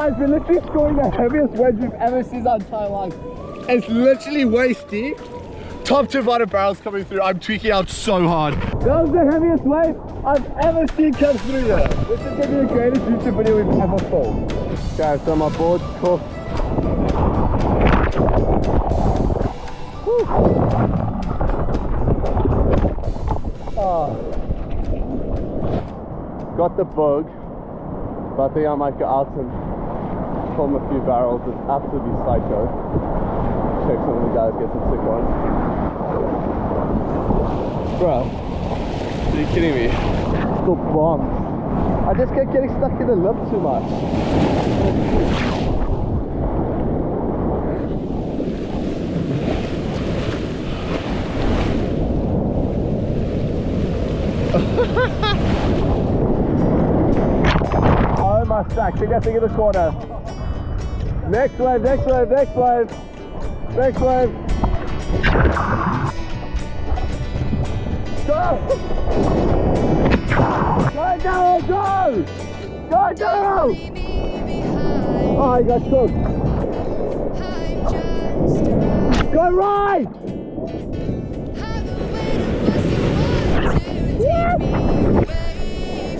Guys, we're literally scoring the heaviest wedge we've ever seen in our entire life. It's literally waist deep. Top to bottom barrels coming through. I'm tweaking out so hard. That was the heaviest wave I've ever seen come through here. This is going to be the greatest YouTube video we've ever filmed. Guys, so my board's cooked. Oh. Got the bug, but I think I might go out and film a few barrels. It's absolutely psycho. Check some of the guys, get some sick ones. Bro, are you kidding me? Still bombs. I just kept getting stuck in the lip too much. Oh my stack, think in the corner. Next wave, next wave, next wave. Next wave. Go! Go, Daryl, go! Go, Daryl! Oh, he got cooked. Go right!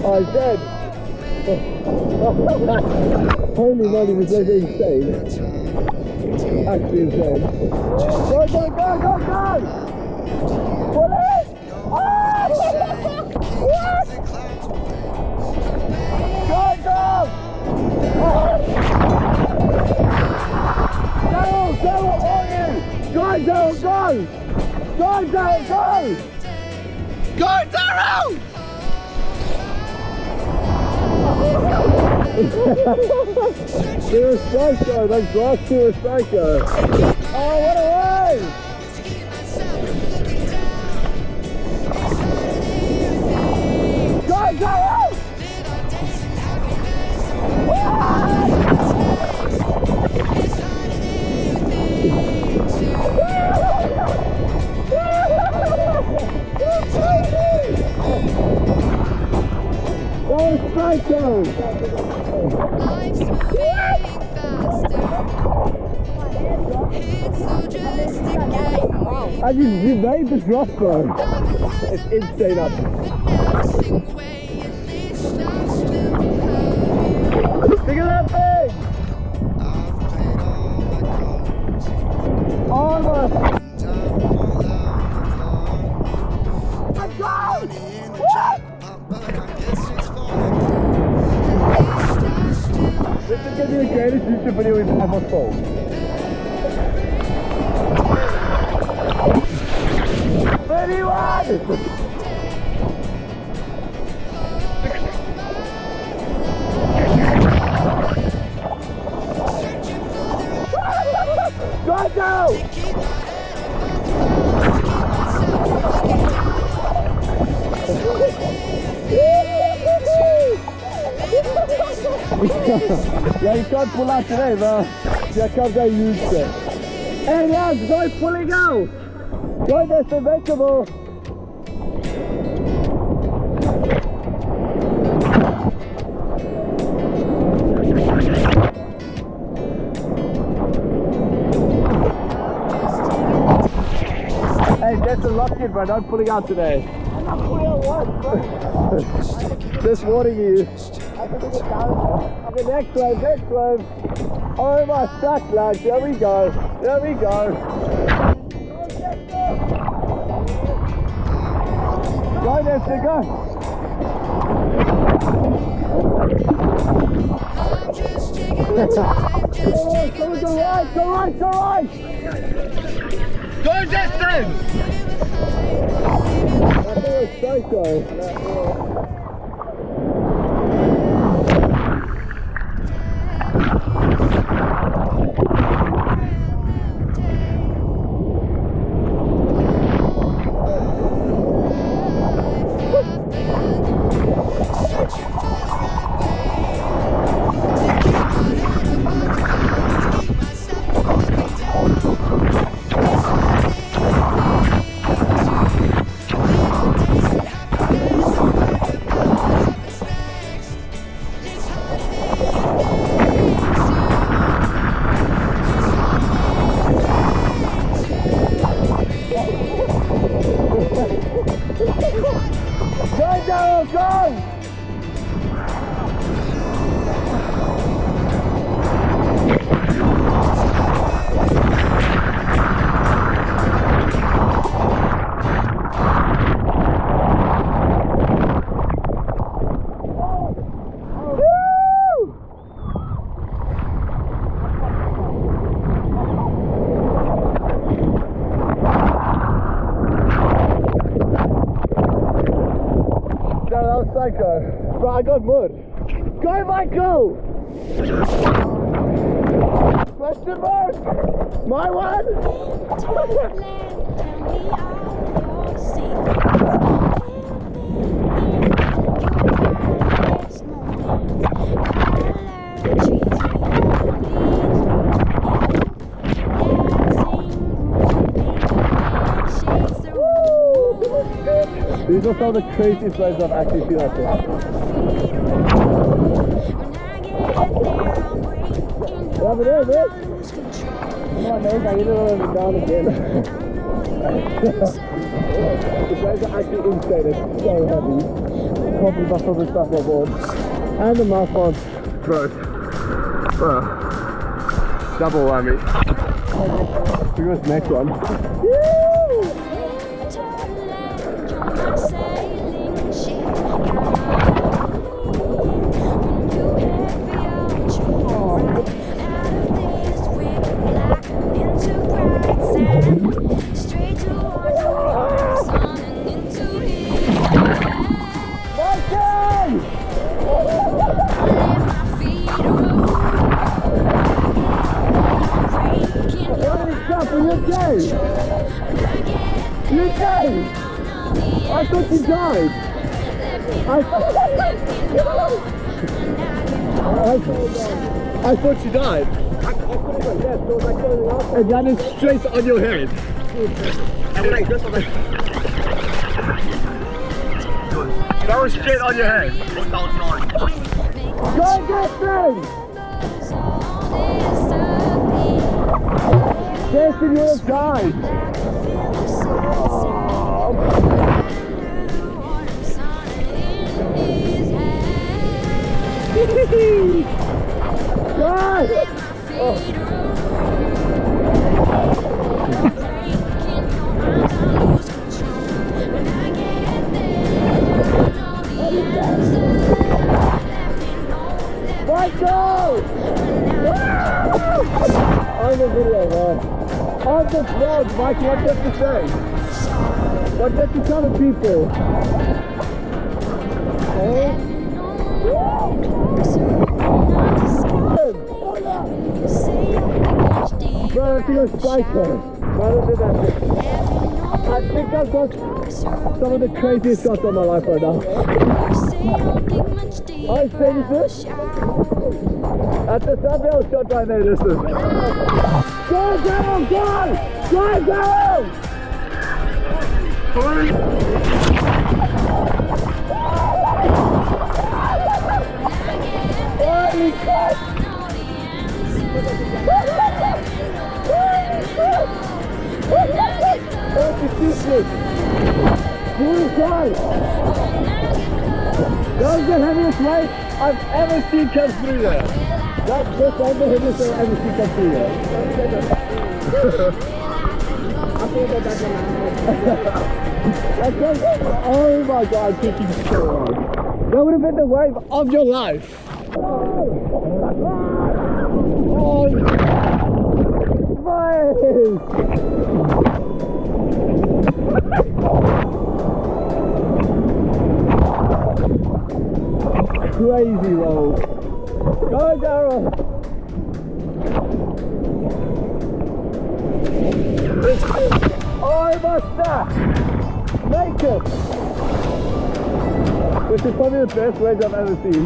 Oh, he's dead. Holy moly, was that insane. Actually insane. Go, go, go, go, go! Pull it! Oh! What? Go, go! Daryl, Daryl, on you! Go, Daryl, go! Go, Daryl, go! Go, Daryl! You're a psycho, that glass to a psycho. Oh, what a wave! Go, go! Oh, psycho! I just made the drop though. It's insane up. Look at that thing! Oh my! Let's go! What? This is going to be the greatest YouTube video we've ever filmed. Go down! Yeah, you can't pull out today, man. Yeah, can't get used to it. Hey, lads, go pulling out! Go, there's the vegetable! Hey, that's a lock in, bro. Don't pulling out today. I'm not pulling out what, bro? Just warning you. I can take it down. Okay, next wave, next wave. Oh my stack, lads. There we go. There we go. Go, Nestor, go. Oh, someone go right, go right, go right. Go, Destin! I think it's psycho. Go, Daryl, go! Psycho. Bro, I got mud. Go, Michael! Question mark! My one! These are some of the craziest waves I've actually seen out there. Over there, man. Come on, man. I need to run down again. The waves are actually insane. It's so heavy. Can't believe I saw this stuff on board. And the mouth ons broke. Bro. Double whammy. Look at this next one. I thought you died. I thought you died. And that is straight on your head. That was straight on your head. Go get them! Jason, you would have died. God! Oh. Michael! On the video, man. On the vlog, Mike, what did you say? What did you tell the people? Hey? Bro, I think it's Spiker. I think I've got some of the craziest shots of my life right now. I say this. That's the thumbnail shot right there, listen. Go, go, go! Go, go! Holy crap! Oh, it's useless! Holy God! That was the heaviest wave I've ever seen come through there. That's the heaviest I've ever seen come through there. Oh my God, I'm taking so long. That would have been the wave of your life. Oh, wave! Crazy roll. Go, Daryl! Oh, my stuff! Make it! This is probably the best wave I've ever seen.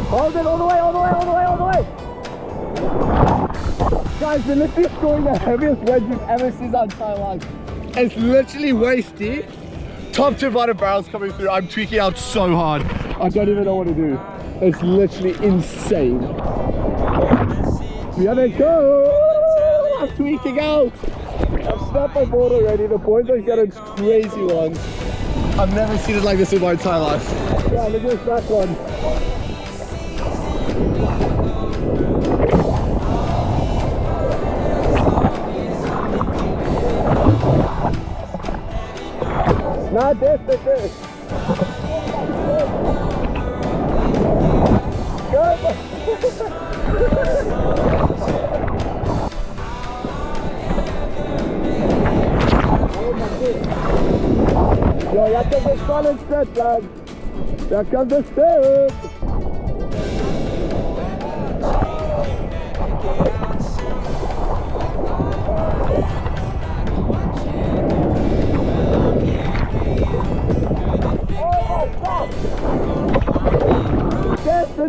Hold it all the way, all the way, all the way, all the way! Guys, we're literally scoring the heaviest wedge we've ever seen in our entire life. It's literally waist deep. Top to bottom barrels coming through. I'm tweaking out so hard. I don't even know what to do. It's literally insane. Here they go! I'm tweaking out! I've snapped my board already. The boys are getting crazy ones. I've never seen it like this in my entire life. Yeah, look at this back one. Not this. Yo, here comes the solid stretch, lads. Here comes the step.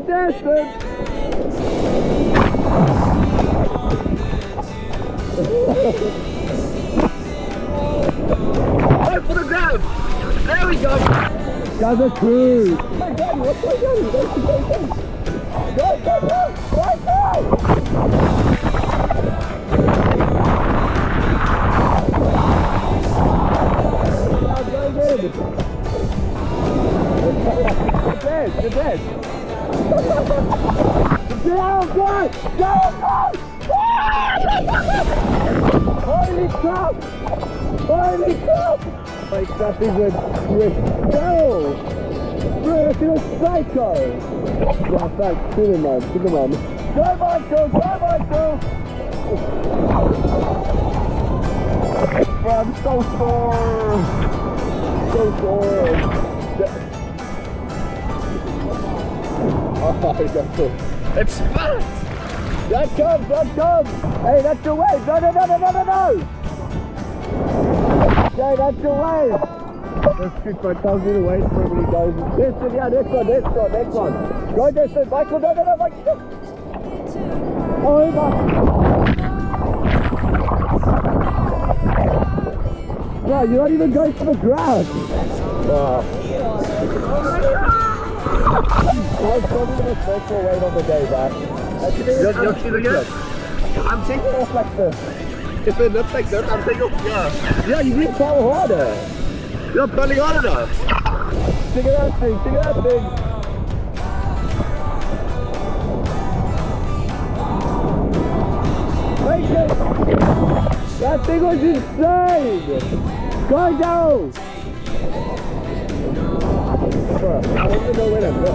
Distance. Go for the grab. There we go. Guys are cool. My God, what's going on? Go. The best. Go! Holy crap! Like nothing would go! Bro, I feel psycho! Yeah, thanks. Kill him, man. Go, Michael! Bro, I'm so sore! Oh, it's fast! That comes! Hey, that's your wave! No! Okay, that's your wave! This trick my tells me to wait for him when he goes. Next one. Go distance, Michael, no, Michael! Oh my! Bro, you're not even going for the ground! Wow. I'm probably the most virtual weight of the day, man. You're feeling it? I'm taking off like this. If it looks like this, I'm taking off, yeah, you need to power harder. You're not pulling hard enough. Check it out, thing. Wait, that thing was insane. Go down. I don't even know where to go.